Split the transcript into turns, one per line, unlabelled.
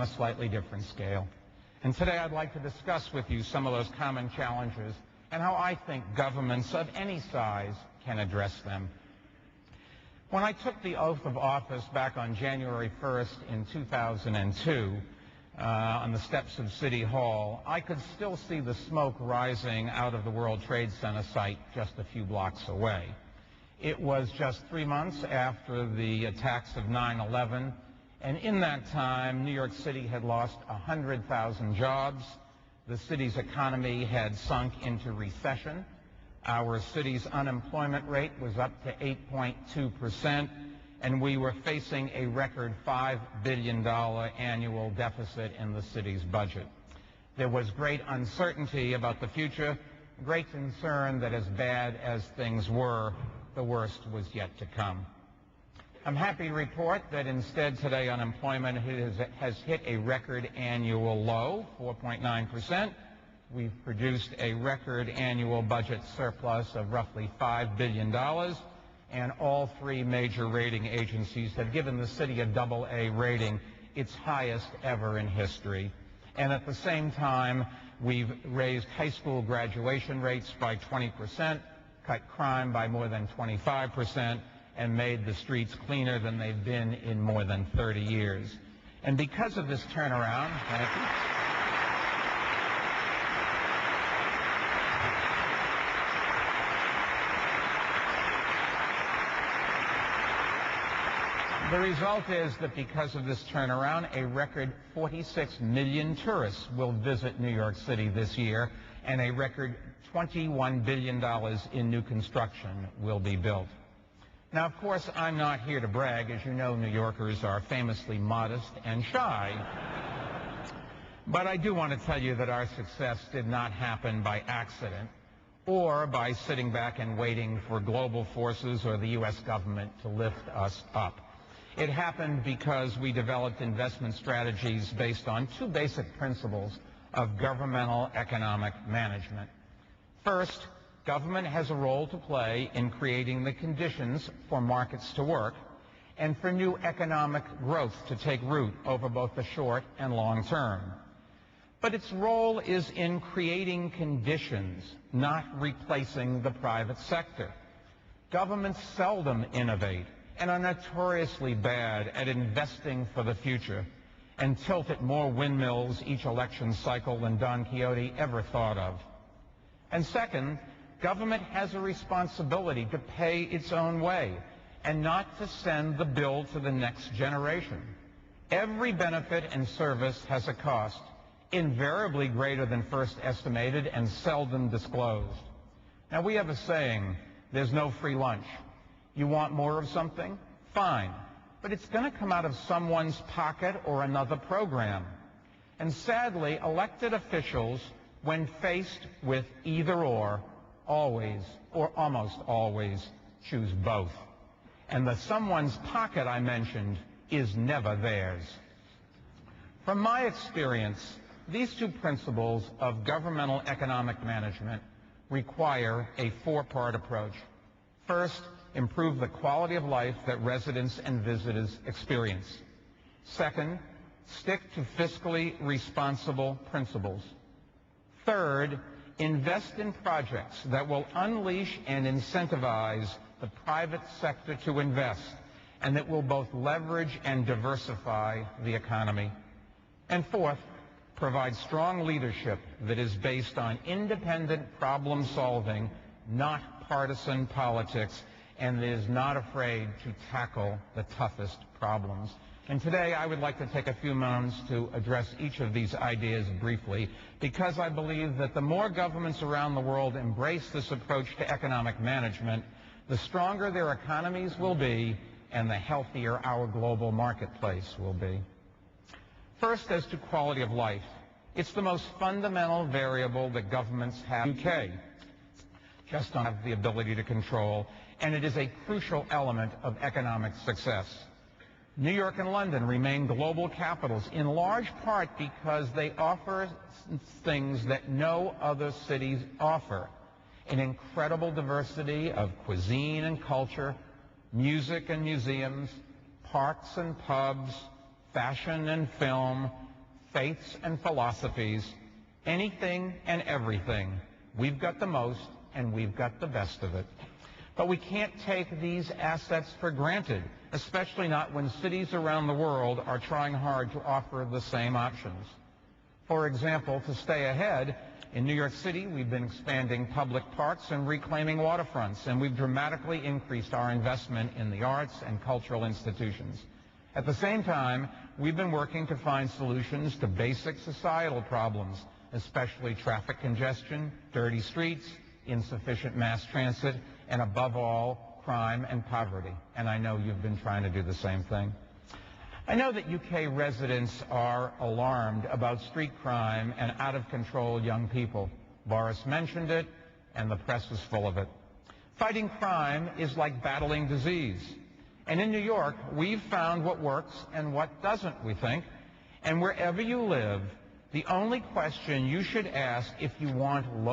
a slightly different scale. And today I'd like to discuss with you some of those common challenges and how I think governments of any size can address them. When I took the oath of office back on January 1st in 2002, on the steps of City Hall, I could still see the smoke rising out of the World Trade Center site just a few blocks away. It was just 3 months after the attacks of 9/11, and in that time, New York City had lost 100,000 jobs. The city's economy had sunk into recession. Our city's unemployment rate was up to 8.2%, and we were facing a record $5 billion annual deficit in the city's budget. There was great uncertainty about the future, great concern that as bad as things were, the worst was yet to come. I'm happy to report that instead today unemployment has hit a record annual low, 4.9%. We've produced a record annual budget surplus of roughly $5 billion, and all three major rating agencies have given the city a AA rating, its highest ever in history. And at the same time, we've raised high school graduation rates by 20%, cut crime by more than 25%, and made the streets cleaner than they've been in more than 30 years. And because of this turnaround, thank you. The result is that because of this turnaround, a record 46 million tourists will visit New York City this year, and a record $21 billion in new construction will be built. Now, of course, I'm not here to brag. As you know, New Yorkers are famously modest and shy. But I do want to tell you that our success did not happen by accident or by sitting back and waiting for global forces or the U.S. government to lift us up. It happened because we developed investment strategies based on two basic principles of governmental economic management. First, government has a role to play in creating the conditions for markets to work and for new economic growth to take root over both the short and long term. But its role is in creating conditions, not replacing the private sector. Governments seldom innovate and are notoriously bad at investing for the future and tilt at more windmills each election cycle than Don Quixote ever thought of. And second, government has a responsibility to pay its own way and not to send the bill to the next generation. Every benefit and service has a cost, invariably greater than first estimated and seldom disclosed. Now, we have a saying, there's no free lunch. You want more of something? Fine. But it's going to come out of someone's pocket or another program. And sadly, elected officials, when faced with either or, always or almost always choose both. And the someone's pocket I mentioned is never theirs. From my experience, these two principles of governmental economic management require a four-part approach. First, improve the quality of life that residents and visitors experience. Second, stick to fiscally responsible principles. Third, invest in projects that will unleash and incentivize the private sector to invest and that will both leverage and diversify the economy. And fourth, provide strong leadership that is based on independent problem solving, not partisan politics, and is not afraid to tackle the toughest problems. And today I would like to take a few moments to address each of these ideas briefly, because I believe that the more governments around the world embrace this approach to economic management, the stronger their economies will be and the healthier our global marketplace will be. First, as to quality of life, it's the most fundamental variable that governments have. UK just don't have the ability to control, and it is a crucial element of economic success. New York and London remain global capitals, in large part because they offer things that no other cities offer. An incredible diversity of cuisine and culture, music and museums, parks and pubs, fashion and film, faiths and philosophies, anything and everything. We've got the most, and we've got the best of it. But we can't take these assets for granted, especially not when cities around the world are trying hard to offer the same options. For example, to stay ahead, in New York City, we've been expanding public parks and reclaiming waterfronts, and we've dramatically increased our investment in the arts and cultural institutions. At the same time, we've been working to find solutions to basic societal problems, especially traffic congestion, dirty streets, insufficient mass transit, and above all, crime and poverty. And I know you've been trying to do the same thing. I know that UK residents are alarmed about street crime and out-of-control young people. Boris mentioned it, and the press is full of it. Fighting crime is like battling disease. And in New York, we've found what works and what doesn't, we think. And wherever you live, the only question you should ask if you want low